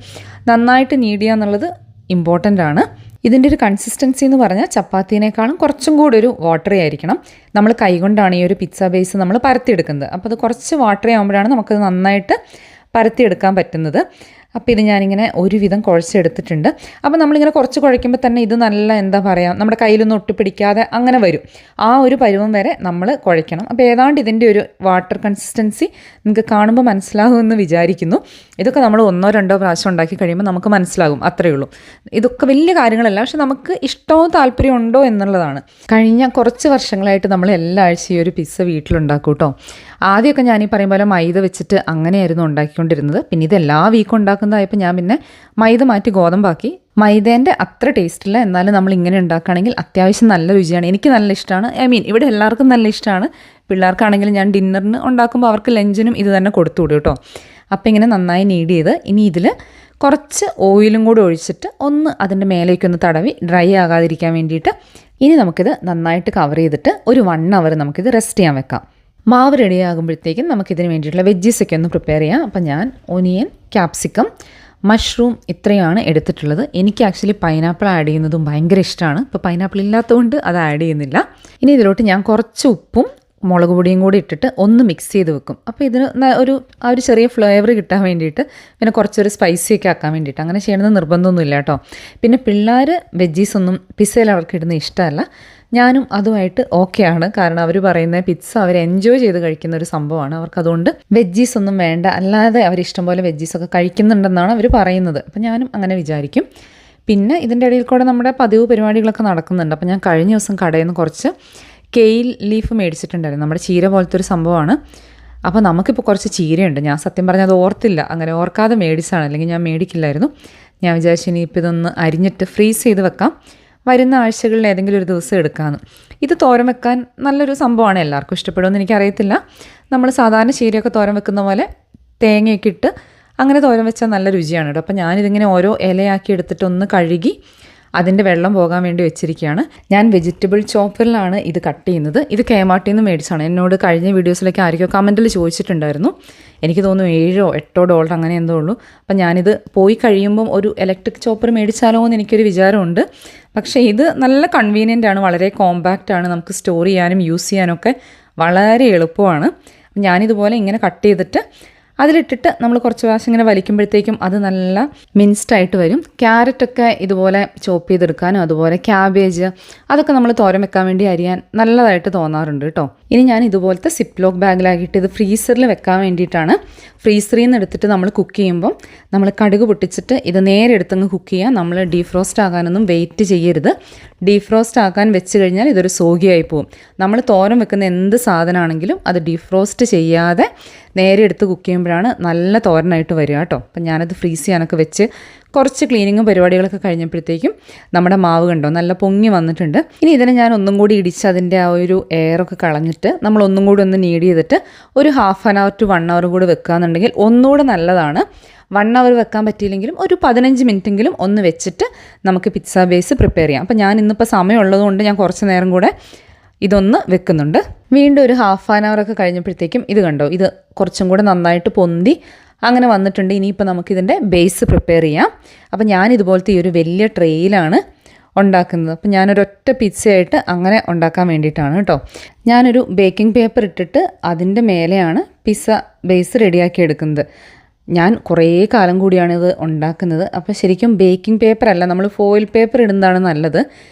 നന്നായിട്ട് നീഡ് ചെയ്യുക എന്നുള്ളത് ഇമ്പോർട്ടൻ്റ് ആണ്. ഇതിൻ്റെ ഒരു കൺസിസ്റ്റൻസി എന്ന് പറഞ്ഞാൽ ചപ്പാത്തിനേക്കാളും കുറച്ചും കൂടി ഒരു വാട്ടറി ആയിരിക്കണം. നമ്മൾ കൈകൊണ്ടാണ് ഈ ഒരു പിസ്സ ബേസ് നമ്മൾ പരത്തിയെടുക്കുന്നത്. അപ്പോൾ അത് കുറച്ച് വാട്ടറി ആകുമ്പോഴാണ് നമുക്കത് നന്നായിട്ട് പരത്തിയെടുക്കാൻ പറ്റുന്നത്. അപ്പോൾ ഇത് ഞാനിങ്ങനെ ഒരുവിധം കുഴച്ചെടുത്തിട്ടുണ്ട്. അപ്പോൾ നമ്മളിങ്ങനെ കുറച്ച് കുഴയ്ക്കുമ്പോൾ തന്നെ ഇത് നല്ല എന്താ പറയുക, നമ്മുടെ കയ്യിലൊന്നും ഒട്ടിപ്പിടിക്കാതെ അങ്ങനെ വരും. ആ ഒരു പരുവം വരെ നമ്മൾ കുഴയ്ക്കണം. അപ്പോൾ ഏതാണ്ട് ഇതിൻ്റെ ഒരു വാട്ടർ കൺസിസ്റ്റൻസി നിങ്ങൾക്ക് കാണുമ്പോൾ മനസ്സിലാകുമെന്ന് വിചാരിക്കുന്നു. ഇതൊക്കെ നമ്മൾ 1-2 പ്രാവശ്യം ഉണ്ടാക്കി കഴിയുമ്പോൾ നമുക്ക് മനസ്സിലാകും, അത്രയേ ഉള്ളൂ. ഇതൊക്കെ വലിയ കാര്യങ്ങളല്ല, പക്ഷെ നമുക്ക് ഇഷ്ടമോ താല്പര്യം ഉണ്ടോ എന്നുള്ളതാണ്. കഴിഞ്ഞ കുറച്ച് വർഷങ്ങളായിട്ട് നമ്മൾ എല്ലാ ആഴ്ചയും ഒരു പിസ്സ വീട്ടിലുണ്ടാക്കും കേട്ടോ. ആദ്യമൊക്കെ ഞാനീ പറയും പോലെ മൈദ വെച്ചിട്ട് അങ്ങനെയായിരുന്നു ഉണ്ടാക്കിക്കൊണ്ടിരുന്നത്. പിന്നെ ഇത് എല്ലാ വീക്കും ഉണ്ടാക്കുന്നതായപ്പോൾ ഞാൻ പിന്നെ മൈദ മാറ്റി ഗോതമ്പാക്കി. മൈദേൻ്റെ അത്ര ടേസ്റ്റില്ല, എന്നാലും നമ്മൾ ഇങ്ങനെ ഉണ്ടാക്കുകയാണെങ്കിൽ അത്യാവശ്യം നല്ല രുചിയാണ്. എനിക്ക് നല്ല ഇഷ്ടമാണ്. ഇവിടെ എല്ലാവർക്കും നല്ല ഇഷ്ടമാണ്. പിള്ളേർക്കാണെങ്കിലും ഞാൻ ഡിന്നറിന് ഉണ്ടാക്കുമ്പോൾ അവർക്ക് ലഞ്ചിനും ഇത് തന്നെ കൊടുത്തു വിടും കേട്ടോ. അപ്പോൾ ഇങ്ങനെ നന്നായി നീഡ് ചെയ്ത് ഇനി ഇതിൽ കുറച്ച് ഓയിലും കൂടി ഒഴിച്ചിട്ട് ഒന്ന് അതിൻ്റെ മേലേക്കൊന്ന് തടവി ഡ്രൈ ആകാതിരിക്കാൻ വേണ്ടിയിട്ട് ഇനി നമുക്കിത് നന്നായിട്ട് കവർ ചെയ്തിട്ട് ഒരു 1 അവർ നമുക്കിത് റെസ്റ്റ് ചെയ്യാൻ വെക്കാം. മാവ് റെഡി ആകുമ്പോഴത്തേക്കും നമുക്കിതിന് വേണ്ടിയിട്ടുള്ള വെജ്ജീസൊക്കെ ഒന്ന് പ്രിപ്പയർ ചെയ്യാം. അപ്പോൾ ഞാൻ ഒനിയൻ, ക്യാപ്സിക്കം, മഷ്റൂം ഇത്രയാണ് എടുത്തിട്ടുള്ളത്. എനിക്ക് ആക്ച്വലി പൈനാപ്പിൾ ആഡ് ചെയ്യുന്നതും ഭയങ്കര ഇഷ്ടമാണ്. ഇപ്പോൾ പൈനാപ്പിൾ ഇല്ലാത്തതുകൊണ്ട് അത് ആഡ് ചെയ്യുന്നില്ല. ഇനി ഇതിലോട്ട് ഞാൻ കുറച്ച് ഉപ്പും മുളക് പൊടിയും കൂടി ഇട്ടിട്ട് ഒന്ന് മിക്സ് ചെയ്ത് വെക്കും. അപ്പോൾ ഇതിന് ആ ഒരു ചെറിയ ഫ്ലേവർ കിട്ടാൻ വേണ്ടിയിട്ട്, പിന്നെ കുറച്ചൊരു സ്പൈസിയൊക്കെ ആക്കാൻ വേണ്ടിയിട്ട്. അങ്ങനെ ചെയ്യണമെന്ന് നിർബന്ധമൊന്നുമില്ല കേട്ടോ. പിന്നെ പിള്ളേർ വെജ്ജീസൊന്നും പിസ്സയിൽ അവർക്ക് ഇടുന്ന ഇഷ്ടമല്ല. ഞാനും അതുമായിട്ട് ഓക്കെയാണ്. കാരണം അവർ പറയുന്ന പിസ്സ അവർ എൻജോയ് ചെയ്ത് കഴിക്കുന്ന ഒരു സംഭവമാണ്. അവർക്കതുകൊണ്ട് വെജ്ജീസ് ഒന്നും വേണ്ട, അല്ലാതെ അവർ ഇഷ്ടം പോലെ വെജ്ജീസൊക്കെ കഴിക്കുന്നുണ്ടെന്നാണ് അവർ പറയുന്നത്. അപ്പം ഞാനും അങ്ങനെ വിചാരിക്കും. പിന്നെ ഇതിൻ്റെ ഇടയിൽ കൂടെ നമ്മുടെ പതിവ് പരിപാടികളൊക്കെ നടക്കുന്നുണ്ട്. അപ്പോൾ ഞാൻ കഴിഞ്ഞ ദിവസം കടയിൽ നിന്ന് കുറച്ച് കെയിൽ ലീഫ് മേടിച്ചിട്ടുണ്ടായിരുന്നു. നമ്മുടെ ചീര പോലത്തെ ഒരു സംഭവമാണ്. അപ്പോൾ നമുക്കിപ്പോൾ കുറച്ച് ചീരയുണ്ട്. ഞാൻ സത്യം പറഞ്ഞാൽ അത് ഓർത്തില്ല, അങ്ങനെ ഓർക്കാതെ മേടിച്ചാണ്, അല്ലെങ്കിൽ ഞാൻ മേടിക്കില്ലായിരുന്നു. ഞാൻ വിചാരിച്ചു ഇനിയിപ്പോൾ ഇതൊന്ന് അരിഞ്ഞിട്ട് ഫ്രീസ് ചെയ്ത് വെക്കാം, വരുന്ന ആഴ്ചകളിൽ ഏതെങ്കിലും ഒരു ദിവസം എടുക്കാമെന്ന്. ഇത് തോരൻ വെക്കാൻ നല്ലൊരു സംഭവമാണ്. എല്ലാവർക്കും ഇഷ്ടപ്പെടുമെന്ന് എനിക്കറിയത്തില്ല. നമ്മൾ സാധാരണ ചീരയൊക്കെ തോരൻ വെക്കുന്ന പോലെ തേങ്ങയൊക്കെ ഇട്ട് അങ്ങനെ തോരൻ വെച്ചാൽ നല്ല രുചിയാണ് കേട്ടോ. അപ്പോൾ ഞാനിതിങ്ങനെ ഓരോ ഇലയാക്കി എടുത്തിട്ട് ഒന്ന് കഴുകി അതിൻ്റെ വെള്ളം പോകാൻ വേണ്ടി വെച്ചിരിക്കുകയാണ്. ഞാൻ വെജിറ്റബിൾ ചോപ്പറിലാണ് ഇത് കട്ട് ചെയ്യുന്നത്. ഇത് കെമാർട്ടിൽ നിന്ന് മേടിച്ചാണ്. എന്നോട് കഴിഞ്ഞ വീഡിയോസിലൊക്കെ ആയിരിക്കും കമൻറ്റിൽ ചോദിച്ചിട്ടുണ്ടായിരുന്നു. എനിക്ക് തോന്നുന്നു $7-8 അങ്ങനെ എന്തോ ഉള്ളൂ. അപ്പം ഞാനിത് പോയി കഴിയുമ്പം ഒരു ഇലക്ട്രിക് ചോപ്പർ മേടിച്ചാലോ എന്ന് എനിക്കൊരു വിചാരമുണ്ട്. പക്ഷേ ഇത് നല്ല കൺവീനിയൻ്റ് ആണ്, വളരെ കോമ്പാക്റ്റ് ആണ്. നമുക്ക് സ്റ്റോർ ചെയ്യാനും യൂസ് ചെയ്യാനൊക്കെ വളരെ എളുപ്പമാണ്. ഞാനിതുപോലെ ഇങ്ങനെ കട്ട് ചെയ്തിട്ട് അതിലിട്ടിട്ട് നമ്മൾ കുറച്ച് പ്രാവശ്യം ഇങ്ങനെ വലിക്കുമ്പോഴത്തേക്കും അത് നല്ല മിൻസ്ഡ് ആയിട്ട് വരും. ക്യാരറ്റൊക്കെ ഇതുപോലെ ചോപ്പ് ചെയ്തെടുക്കാനും അതുപോലെ ക്യാബേജ് അതൊക്കെ നമ്മൾ തോരൻ വെക്കാൻ വേണ്ടി അരിയാൻ നല്ലതായിട്ട് തോന്നാറുണ്ട് കേട്ടോ. ഇനി ഞാൻ ഇതുപോലത്തെ സിപ്ലോക്ക് ബാഗിലാക്കിയിട്ട് ഇത് ഫ്രീസറിൽ വെക്കാൻ വേണ്ടിയിട്ടാണ്. ഫ്രീസറിൽ നിന്ന് എടുത്തിട്ട് നമ്മൾ കുക്ക് ചെയ്യുമ്പം നമ്മൾ കടുക് പൊട്ടിച്ചിട്ട് ഇത് നേരെ എടുത്തങ്ങ് കുക്ക് ചെയ്യുക. നമ്മൾ ഡീഫ്രോസ്റ്റ് ആകാനൊന്നും വെയിറ്റ് ചെയ്യരുത്. ഡീഫ്രോസ്റ്റ് ആക്കാൻ വെച്ച് കഴിഞ്ഞാൽ ഇതൊരു സോഗിയായി പോകും. നമ്മൾ തോരൻ വെക്കുന്ന എന്ത് സാധനമാണെങ്കിലും അത് ഡീഫ്രോസ്റ്റ് ചെയ്യാതെ നേരെ എടുത്ത് കുക്ക് ചെയ്യുമ്പോഴാണ് നല്ല തോരനായിട്ട് വരിക കേട്ടോ. അപ്പം ഞാനത് ഫ്രീസ് ചെയ്യാനൊക്കെ വെച്ച് കുറച്ച് ക്ലീനിങ്ങും പരിപാടികളൊക്കെ കഴിഞ്ഞപ്പോഴത്തേക്കും നമ്മുടെ മാവ് കണ്ടോ നല്ല പൊങ്ങി വന്നിട്ടുണ്ട്. ഇനി ഇതിനെ ഞാൻ ഒന്നും കൂടി ഇടിച്ച് അതിൻ്റെ ആ ഒരു എയറൊക്കെ കളഞ്ഞിട്ട് നമ്മൾ ഒന്നും കൂടി ഒന്ന് നീഡ് ചെയ്തിട്ട് ഒരു 1/2 hour to 1 hour കൂടി വെക്കുകയെന്നുണ്ടെങ്കിൽ ഒന്നുകൂടെ നല്ലതാണ്. 1 hour വെക്കാൻ പറ്റിയില്ലെങ്കിലും ഒരു 15 മിനിറ്റെങ്കിലും ഒന്ന് വെച്ചിട്ട് നമുക്ക് പിസ്സ ബേസ് പ്രിപ്പയർ ചെയ്യാം. അപ്പം ഞാൻ ഇന്നിപ്പോൾ സമയമുള്ളതുകൊണ്ട് ഞാൻ കുറച്ച് നേരം കൂടെ ഇതൊന്ന് വെക്കുന്നുണ്ട്. വീണ്ടും ഒരു 1/2 hour ഒക്കെ കഴിഞ്ഞപ്പോഴത്തേക്കും ഇത് കണ്ടോ, ഇത് കുറച്ചും കൂടെ നന്നായിട്ട് പൊന്തി അങ്ങനെ വന്നിട്ടുണ്ട്. ഇനിയിപ്പോൾ നമുക്കിതിൻ്റെ ബേസ് പ്രിപ്പയർ ചെയ്യാം. അപ്പോൾ ഞാനിതുപോലത്തെ ഈ ഒരു വലിയ ട്രേയിലാണ് ഉണ്ടാക്കുന്നത്. അപ്പോൾ ഞാനൊരൊറ്റ പിസ്സയായിട്ട് അങ്ങനെ ഉണ്ടാക്കാൻ വേണ്ടിയിട്ടാണ് കേട്ടോ. ഞാനൊരു ബേക്കിംഗ് പേപ്പർ ഇട്ടിട്ട് അതിൻ്റെ മേലെയാണ് പിസ്സ ബേസ് റെഡിയാക്കി എടുക്കുന്നത്. ഞാൻ കുറേ കാലം കൂടിയാണ് ഇത് ഉണ്ടാക്കുന്നത്. അപ്പോൾ ശരിക്കും ബേക്കിംഗ് പേപ്പർ അല്ല, നമ്മൾ ഫോയിൽ പേപ്പർ ഇടുന്നതാണ് നല്ലത്.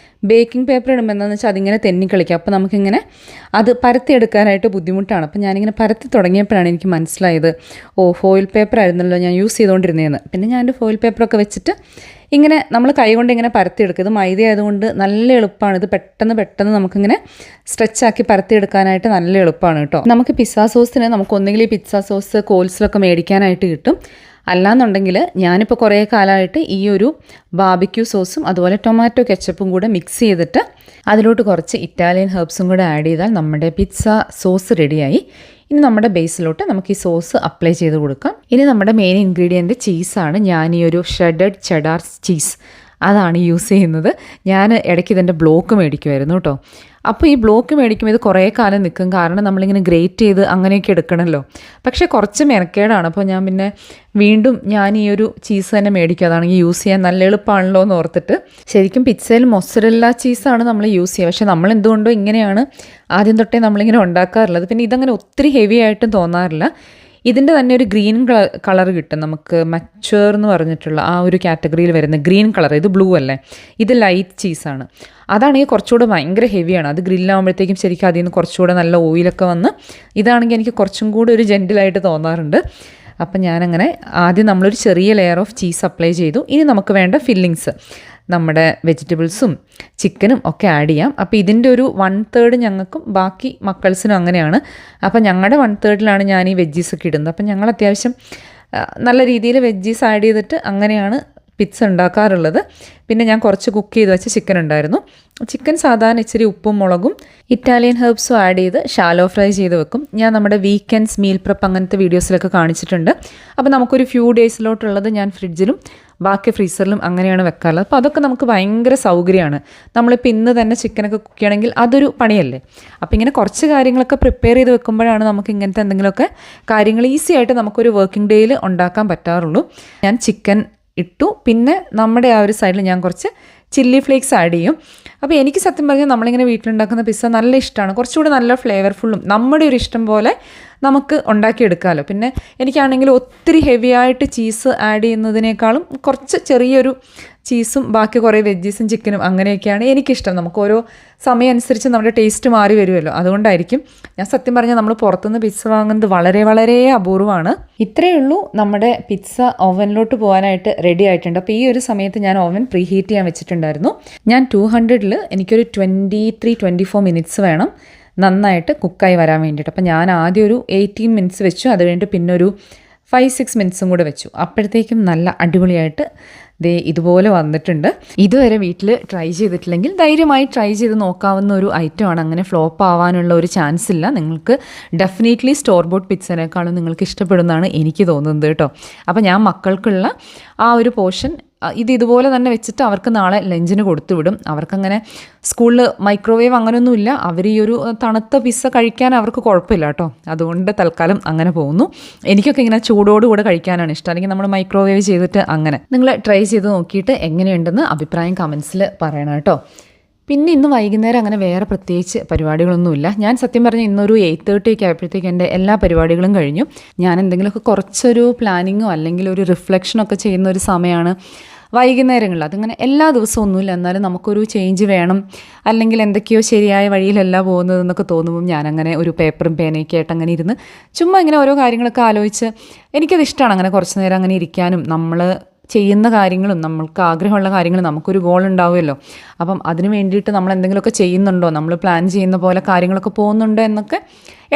ബേക്കിംഗ് പേപ്പർ ഇടുമ്പോൾ എന്താണെന്ന് വെച്ചാൽ അതിങ്ങനെ തെന്നിക്കളിക്കുക. അപ്പോൾ നമുക്കിങ്ങനെ അത് പരത്തിയെടുക്കാനായിട്ട് ബുദ്ധിമുട്ടാണ്. അപ്പോൾ ഞാനിങ്ങനെ പരത്തി തുടങ്ങിയപ്പോഴാണ് എനിക്ക് മനസ്സിലായത്, ഫോയിൽ പേപ്പർ ആയിരുന്നല്ലോ ഞാൻ യൂസ് ചെയ്തുകൊണ്ടിരുന്നതെന്ന്. പിന്നെ ഞാൻ എൻ്റെ ഫോയിൽ പേപ്പറൊക്കെ വെച്ചിട്ട് ഇങ്ങനെ നമ്മൾ കൈകൊണ്ട് ഇങ്ങനെ പരത്തിയെടുക്കുക. ഇത് മൈദ ആയതുകൊണ്ട് നല്ല എളുപ്പമാണ്. ഇത് പെട്ടെന്ന് നമുക്കിങ്ങനെ സ്ട്രെച്ചാക്കി പരത്തിയെടുക്കാനായിട്ട് നല്ല എളുപ്പമാണ് കേട്ടോ. നമുക്ക് പിസ്സ സോസിന് നമുക്ക് ഒന്നെങ്കിൽ ഈ പിസ്സ സോസ് കോൾസിലൊക്കെ മേടിക്കാനായിട്ട് കിട്ടും. അല്ലാന്നുണ്ടെങ്കിൽ ഞാനിപ്പോൾ കുറേ കാലമായിട്ട് ഈ ഒരു ബാർബിക്യൂ സോസും അതുപോലെ ടൊമാറ്റോ കെച്ചപ്പും കൂടെ മിക്സ് ചെയ്തിട്ട് അതിലോട്ട് കുറച്ച് ഇറ്റാലിയൻ ഹെർബ്സും കൂടെ ആഡ് ചെയ്താൽ നമ്മുടെ പിസ്സ സോസ് റെഡിയായി. ഇനി നമ്മുടെ ബേസിലോട്ട് നമുക്ക് ഈ സോസ് അപ്ലൈ ചെയ്ത് കൊടുക്കാം. ഇനി നമ്മുടെ മെയിൻ ഇൻഗ്രീഡിയൻറ്റ് ചീസാണ്. ഞാൻ ഈ ഒരു ഷ്രെഡഡ് ചെഡാർ ചീസ് അതാണ് യൂസ് ചെയ്യുന്നത്. ഞാൻ ഇടയ്ക്ക് ഇതിൻ്റെ ബ്ലോക്ക് മേടിക്കുമായിരുന്നു കേട്ടോ. അപ്പോൾ ഈ ബ്ലോക്ക് മേടിക്കുമ്പോൾ ഇത് കുറേ കാലം നിൽക്കും, കാരണം നമ്മളിങ്ങനെ ഗ്രേറ്റ് ചെയ്ത് അങ്ങനെയൊക്കെ എടുക്കണമല്ലോ. പക്ഷേ കുറച്ച് മെനക്കേടാണ്. അപ്പോൾ ഞാൻ പിന്നെ വീണ്ടും ഞാൻ ഈ ഒരു ചീസ് തന്നെ മേടിക്കും. അതാണെങ്കിൽ യൂസ് ചെയ്യാൻ നല്ല എളുപ്പമാണല്ലോ എന്ന് ഓർത്തിട്ട്. ശരിക്കും പിസ്സയിൽ മൊസറല്ല ചീസാണ് നമ്മൾ യൂസ് ചെയ്യുക. പക്ഷേ നമ്മൾ എന്തുകൊണ്ടോ ഇങ്ങനെയാണ് ആദ്യം തൊട്ടേ നമ്മളിങ്ങനെ ഉണ്ടാക്കാറുള്ളത്. പിന്നെ ഇതങ്ങനെ ഒത്തിരി ഹെവി ആയിട്ടും തോന്നാറില്ല. ഇതിൻ്റെ തന്നെ ഒരു ഗ്രീൻ കളർ കിട്ടും നമുക്ക്. മച്ചുവർ എന്ന് പറഞ്ഞിട്ടുള്ള ആ ഒരു കാറ്റഗറിയിൽ വരുന്ന ഗ്രീൻ കളർ. ഇത് ബ്ലൂ അല്ലേ, ഇത് ലൈറ്റ് ചീസാണ്. അതാണെങ്കിൽ കുറച്ചുകൂടെ ഭയങ്കര ഹെവിയാണ്. അത് ഗ്രില്ലാകുമ്പോഴത്തേക്കും ശരിക്കും അതിൽ നിന്ന് കുറച്ചുകൂടെ നല്ല ഓയിലൊക്കെ വന്ന് ഇതാണെങ്കിൽ എനിക്ക് കുറച്ചും കൂടെ ഒരു ജെൻറ്റിലായിട്ട് തോന്നാറുണ്ട്. അപ്പം ഞാനങ്ങനെ ആദ്യം നമ്മളൊരു ചെറിയ ലെയർ ഓഫ് ചീസ് അപ്ലൈ ചെയ്തു. ഇനി നമുക്ക് വേണ്ട ഫില്ലിങ്സ് നമ്മുടെ വെജിറ്റബിൾസും ചിക്കനും ഒക്കെ ആഡ് ചെയ്യാം. അപ്പോൾ ഇതിൻ്റെ ഒരു 1/3 ഞങ്ങൾക്കും ബാക്കി മക്കൾസിനും അങ്ങനെയാണ്. അപ്പോൾ ഞങ്ങളുടെ 1/3 ഞാൻ ഈ വെജീസൊക്കെ ഇടുന്നത്. അപ്പം ഞങ്ങൾ അത്യാവശ്യം നല്ല രീതിയിൽ വെജീസ് ആഡ് ചെയ്തിട്ട് അങ്ങനെയാണ് പിസ്സ ഉണ്ടാക്കാറുള്ളത്. പിന്നെ ഞാൻ കുറച്ച് കുക്ക് ചെയ്ത് വെച്ച ചിക്കൻ ഉണ്ടായിരുന്നു. ചിക്കൻ സാധാരണ ഇച്ചിരി ഉപ്പും മുളകും ഇറ്റാലിയൻ ഹെർബ്സും ആഡ് ചെയ്ത് ഷാലോ ഫ്രൈ ചെയ്ത് വെക്കും. ഞാൻ നമ്മുടെ വീക്കെൻഡ്സ് മീൽ പ്രപ്പ് അങ്ങനത്തെ വീഡിയോസിലൊക്കെ കാണിച്ചിട്ടുണ്ട്. അപ്പോൾ നമുക്കൊരു ഫ്യൂ ഡേയ്സിലോട്ടുള്ളത് ഞാൻ ഫ്രിഡ്ജിലും ബാക്കി ഫ്രീസറിലും അങ്ങനെയാണ് വെക്കാറുള്ളത്. അപ്പോൾ അതൊക്കെ നമുക്ക് ഭയങ്കര സൗകര്യമാണ്. നമ്മളിപ്പോൾ ഇന്ന് തന്നെ ചിക്കനൊക്കെ കുക്ക് ചെയ്യണമെങ്കിൽ അതൊരു പണിയല്ലേ. അപ്പോൾ ഇങ്ങനെ കുറച്ച് കാര്യങ്ങളൊക്കെ പ്രിപ്പയർ ചെയ്ത് വെക്കുമ്പോഴാണ് നമുക്ക് ഇങ്ങനത്തെ എന്തെങ്കിലുമൊക്കെ കാര്യങ്ങൾ ഈസി ആയിട്ട് നമുക്കൊരു വർക്കിംഗ് ഡേയിൽ ഉണ്ടാക്കാൻ പറ്റാറുള്ളൂ. ഞാൻ ചിക്കൻ ഇട്ടു. പിന്നെ നമ്മുടെ ആ ഒരു സൈഡിൽ ഞാൻ കുറച്ച് ചില്ലി ഫ്ലേക്സ് ആഡ് ചെയ്യും. അപ്പോൾ എനിക്ക് സത്യം പറഞ്ഞാൽ നമ്മളിങ്ങനെ വീട്ടിലുണ്ടാക്കുന്ന പിസ്സ നല്ല ഇഷ്ടമാണ്. കുറച്ചുകൂടി നല്ല ഫ്ലേവർഫുള്ളും നമ്മുടെ ഒരു ഇഷ്ടം പോലെ നമുക്ക് ഉണ്ടാക്കിയെടുക്കാമല്ലോ. പിന്നെ എനിക്കാണെങ്കിൽ ഒത്തിരി ഹെവി ആയിട്ട് ചീസ് ആഡ് ചെയ്യുന്നതിനേക്കാളും കുറച്ച് ചെറിയൊരു ചീസും ബാക്കി കുറേ വെജീസും ചിക്കനും അങ്ങനെയൊക്കെയാണ് എനിക്കിഷ്ടം. നമുക്ക് ഓരോ സമയം അനുസരിച്ച് നമ്മുടെ ടേസ്റ്റ് മാറി വരുമല്ലോ. അതുകൊണ്ടായിരിക്കും ഞാൻ സത്യം പറഞ്ഞാൽ നമ്മൾ പുറത്തുനിന്ന് പിസ്സ വാങ്ങുന്നത് വളരെ വളരെ അപൂർവമാണ്. ഇത്രയേ ഉള്ളൂ. നമ്മുടെ പിസ്സ ഓവനിലോട്ട് പോകാനായിട്ട് റെഡി ആയിട്ടുണ്ട്. അപ്പോൾ ഈ ഒരു സമയത്ത് ഞാൻ ഓവൻ പ്രീ ഹീറ്റ് ചെയ്യാൻ വെച്ചിട്ടുണ്ടായിരുന്നു. ഞാൻ 200-ൽ എനിക്കൊരു 23-24 മിനിറ്റ്സ് വേണം നന്നായിട്ട് കുക്കായി വരാൻ വേണ്ടിയിട്ട്. അപ്പോൾ ഞാൻ ആദ്യം ഒരു 18 മിനിറ്റ്സ് വെച്ചു. അത് കഴിഞ്ഞിട്ട് പിന്നെ ഒരു 5-6 മിനിറ്റ്സും കൂടെ വെച്ചു. അപ്പോഴത്തേക്കും നല്ല അടിപൊളിയായിട്ട് ദേ ഇതുപോലെ വന്നിട്ടുണ്ട്. ഇതുവരെ വീട്ടിൽ ട്രൈ ചെയ്തിട്ടില്ലെങ്കിൽ ധൈര്യമായി ട്രൈ ചെയ്ത് നോക്കാവുന്ന ഒരു ഐറ്റമാണ്. അങ്ങനെ ഫ്ലോപ്പ് ആവാനുള്ള ഒരു ചാൻസ് ഇല്ല. നിങ്ങൾക്ക് ഡെഫിനറ്റ്ലി സ്റ്റോർ ബോട്ട് പിസ്സനേക്കാളും നിങ്ങൾക്ക് ഇഷ്ടപ്പെടുന്നതാണ് എനിക്ക് തോന്നുന്നത് കേട്ടോ. അപ്പോൾ ഞാൻ മക്കൾക്കുള്ള ആ ഒരു പോർഷൻ ഇതുപോലെ തന്നെ വെച്ചിട്ട് അവർക്ക് നാളെ ലഞ്ചിന് കൊടുത്തു വിടും. അവർക്കങ്ങനെ സ്കൂളിൽ മൈക്രോവേവ് അങ്ങനെയൊന്നുമില്ല. അവർ ഈ ഒരു തണുത്ത പിസ്സ കഴിക്കാൻ അവർക്ക് കുഴപ്പമില്ല കേട്ടോ. അതുകൊണ്ട് തൽക്കാലം അങ്ങനെ പോകുന്നു. എനിക്കൊക്കെ ഇങ്ങനെ ചൂടോടുകൂടെ കഴിക്കാനാണ് ഇഷ്ടം. അല്ലെങ്കിൽ നമ്മൾ മൈക്രോവേവ് ചെയ്തിട്ട് അങ്ങനെ. നിങ്ങൾ ട്രൈ ചെയ്ത് നോക്കിയിട്ട് എങ്ങനെയുണ്ടെന്ന് അഭിപ്രായം കമൻസിൽ പറയണം കേട്ടോ. പിന്നെ ഇന്ന് വൈകുന്നേരം അങ്ങനെ വേറെ പ്രത്യേകിച്ച് പരിപാടികളൊന്നുമില്ല. ഞാൻ സത്യം പറഞ്ഞാൽ ഇന്നൊരു 8:30 ആയപ്പോഴത്തേക്ക് എൻ്റെ എല്ലാ പരിപാടികളും കഴിഞ്ഞു. ഞാൻ എന്തെങ്കിലുമൊക്കെ കുറച്ചൊരു പ്ലാനിങ്ങോ അല്ലെങ്കിൽ ഒരു റിഫ്ലക്ഷനൊക്കെ ചെയ്യുന്ന ഒരു സമയമാണ് വൈകുന്നേരങ്ങളിൽ. അതിങ്ങനെ എല്ലാ ദിവസവും ഒന്നുമില്ല, എന്നാലും നമുക്കൊരു ചേഞ്ച് വേണം, അല്ലെങ്കിൽ എന്തൊക്കെയോ ശരിയായ വഴിയിലല്ല പോകുന്നതെന്നൊക്കെ തോന്നുമ്പം ഞാനങ്ങനെ ഒരു പേപ്പറും പേനയൊക്കെ ആയിട്ട് അങ്ങനെ ഇരുന്ന് ചുമ്മാ ഇങ്ങനെ ഓരോ കാര്യങ്ങളൊക്കെ ആലോചിച്ച് എനിക്കത് ഇഷ്ടമാണ്. അങ്ങനെ കുറച്ച് നേരം അങ്ങനെ ഇരിക്കാനും നമ്മൾ ചെയ്യുന്ന കാര്യങ്ങളും നമ്മൾക്ക് ആഗ്രഹമുള്ള കാര്യങ്ങളും നമുക്കൊരു ഗോൾ ഉണ്ടാവുമല്ലോ. അപ്പം അതിന് വേണ്ടിയിട്ട് നമ്മൾ എന്തെങ്കിലുമൊക്കെ ചെയ്യുന്നുണ്ടോ, നമ്മൾ പ്ലാൻ ചെയ്യുന്ന പോലെ കാര്യങ്ങളൊക്കെ പോകുന്നുണ്ടോ എന്നൊക്കെ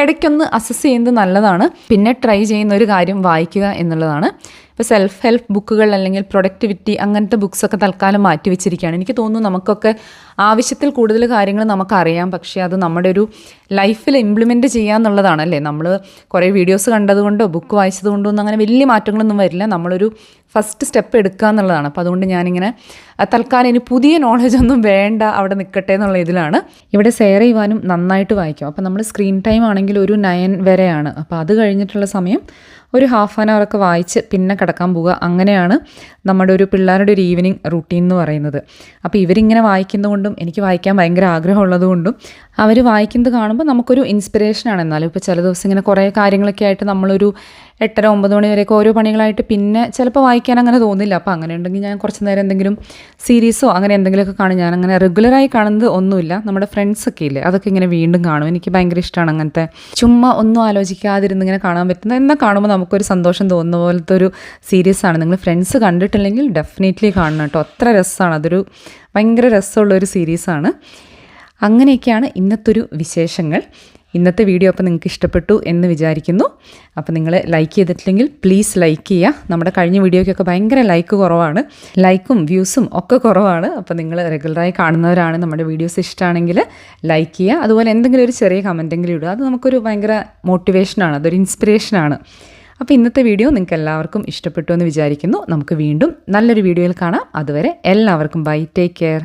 ഇടയ്ക്കൊന്ന് അസസ് ചെയ്യുന്നത് നല്ലതാണ്. പിന്നെ ട്രൈ ചെയ്യുന്ന ഒരു കാര്യം വായിക്കുക എന്നുള്ളതാണ്. ഇപ്പോൾ സെൽഫ് ഹെൽപ്പ് ബുക്കുകൾ അല്ലെങ്കിൽ പ്രൊഡക്ടിവിറ്റി അങ്ങനത്തെ ബുക്സൊക്കെ തൽക്കാലം മാറ്റി വെച്ചിരിക്കുകയാണ്. എനിക്ക് തോന്നുന്നു നമുക്കൊക്കെ ആവശ്യത്തിൽ കൂടുതൽ കാര്യങ്ങൾ നമുക്കറിയാം, പക്ഷേ അത് നമ്മുടെ ഒരു ലൈഫിൽ ഇംപ്ലിമെൻറ്റ് ചെയ്യുക എന്നുള്ളതാണ് അല്ലേ. നമ്മൾ കുറേ വീഡിയോസ് കണ്ടതുകൊണ്ടോ ബുക്ക് വായിച്ചത് കൊണ്ടോ ഒന്നും അങ്ങനെ വലിയ മാറ്റങ്ങളൊന്നും വരില്ല. നമ്മളൊരു ഫസ്റ്റ് സ്റ്റെപ്പ് എടുക്കുക എന്നുള്ളതാണ്. അപ്പോൾ അതുകൊണ്ട് ഞാനിങ്ങനെ തൽക്കാലം ഇനി പുതിയ നോളജ് ഒന്നും വേണ്ട, അവിടെ നിൽക്കട്ടെ എന്നുള്ള ഇതിലാണ്. ഇവിടെ സെയർ ചെയ്യുവാനും നന്നായിട്ട് വായിക്കും. അപ്പോൾ നമ്മൾ സ്ക്രീൻ ടൈം ആണെങ്കിൽ ഒരു 9 വരെയാണ്. അപ്പോൾ അത് കഴിഞ്ഞിട്ടുള്ള സമയം ഒരു ഹാഫ് ആൻ അവറൊക്കെ വായിച്ച് പിന്നെ കിടക്കാൻ പോവുക. അങ്ങനെയാണ് നമ്മുടെ ഒരു പിള്ളേരുടെ ഒരു ഈവനിങ് റൂട്ടീൻ എന്ന് പറയുന്നത്. അപ്പോൾ ഇവരിങ്ങനെ വായിക്കുന്നതുകൊണ്ടും എനിക്ക് വായിക്കാൻ ഭയങ്കര ആഗ്രഹമുള്ളതുകൊണ്ടും അവർ വായിക്കുന്നത് കാണുമ്പോൾ നമുക്കൊരു ഇൻസ്പിറേഷനാണ്. എന്നാലും ഇപ്പോൾ ചില ദിവസം ഇങ്ങനെ കുറേ കാര്യങ്ങളൊക്കെ ആയിട്ട് നമ്മളൊരു 8-9 മണി വരെയൊക്കെ ഓരോ പണികളായിട്ട് പിന്നെ ചിലപ്പോൾ വായിക്കാൻ അങ്ങനെ തോന്നില്ല. അപ്പോൾ അങ്ങനെ ഉണ്ടെങ്കിൽ ഞാൻ കുറച്ച് നേരം എന്തെങ്കിലും സീരീസോ അങ്ങനെ എന്തെങ്കിലുമൊക്കെ കാണും. ഞാൻ അങ്ങനെ റെഗുലറായി കാണുന്നത് ഒന്നുമില്ല. നമ്മുടെ ഫ്രണ്ട്സൊക്കെ ഇല്ലേ, അതൊക്കെ ഇങ്ങനെ വീണ്ടും കാണും. എനിക്ക് ഭയങ്കര ഇഷ്ടമാണ് അങ്ങനത്തെ ചുമ്മാ ഒന്നും ആലോചിക്കാതിരുന്ന് ഇങ്ങനെ കാണാൻ പറ്റുന്ന, എന്നാൽ കാണുമ്പോൾ നമുക്കൊരു സന്തോഷം തോന്നുന്ന പോലത്തെ ഒരു സീരീസാണ്. നിങ്ങൾ ഫ്രണ്ട്സ് കണ്ടിട്ടില്ലെങ്കിൽ ഡെഫിനറ്റ്ലി കാണണം കേട്ടോ. അത്ര രസമാണ്, അതൊരു ഭയങ്കര രസമുള്ളൊരു സീരീസാണ്. അങ്ങനെയൊക്കെയാണ് ഇന്നത്തെ ഒരു വിശേഷങ്ങൾ. ഇന്നത്തെ വീഡിയോ അപ്പോൾ നിങ്ങൾക്ക് ഇഷ്ടപ്പെട്ടു എന്ന് വിചാരിക്കുന്നു. അപ്പോൾ നിങ്ങൾ ലൈക്ക് ചെയ്തിട്ടില്ലെങ്കിൽ പ്ലീസ് ലൈക്ക് ചെയ്യുക. നമ്മുടെ കഴിഞ്ഞ വീഡിയോയ്ക്കൊക്കെ ഭയങ്കര ലൈക്ക് കുറവാണ്, ലൈക്കും വ്യൂസും ഒക്കെ കുറവാണ്. അപ്പോൾ നിങ്ങൾ റെഗുലറായി കാണുന്നവരാണ്, നമ്മുടെ വീഡിയോസ് ഇഷ്ടമാണെങ്കിൽ ലൈക്ക് ചെയ്യുക. അതുപോലെ എന്തെങ്കിലും ഒരു ചെറിയ കമൻറ്റെങ്കിലും ഇടുക. അത് നമുക്കൊരു ഭയങ്കര മോട്ടിവേഷനാണ്, അതൊരു ഇൻസ്പിറേഷനാണ്. അപ്പോൾ ഇന്നത്തെ വീഡിയോ നിങ്ങൾക്ക് എല്ലാവർക്കും ഇഷ്ടപ്പെട്ടു എന്ന് വിചാരിക്കുന്നു. നമുക്ക് വീണ്ടും നല്ലൊരു വീഡിയോയിൽ കാണാം. അതുവരെ എല്ലാവർക്കും ബൈ, ടേക്ക് കെയർ.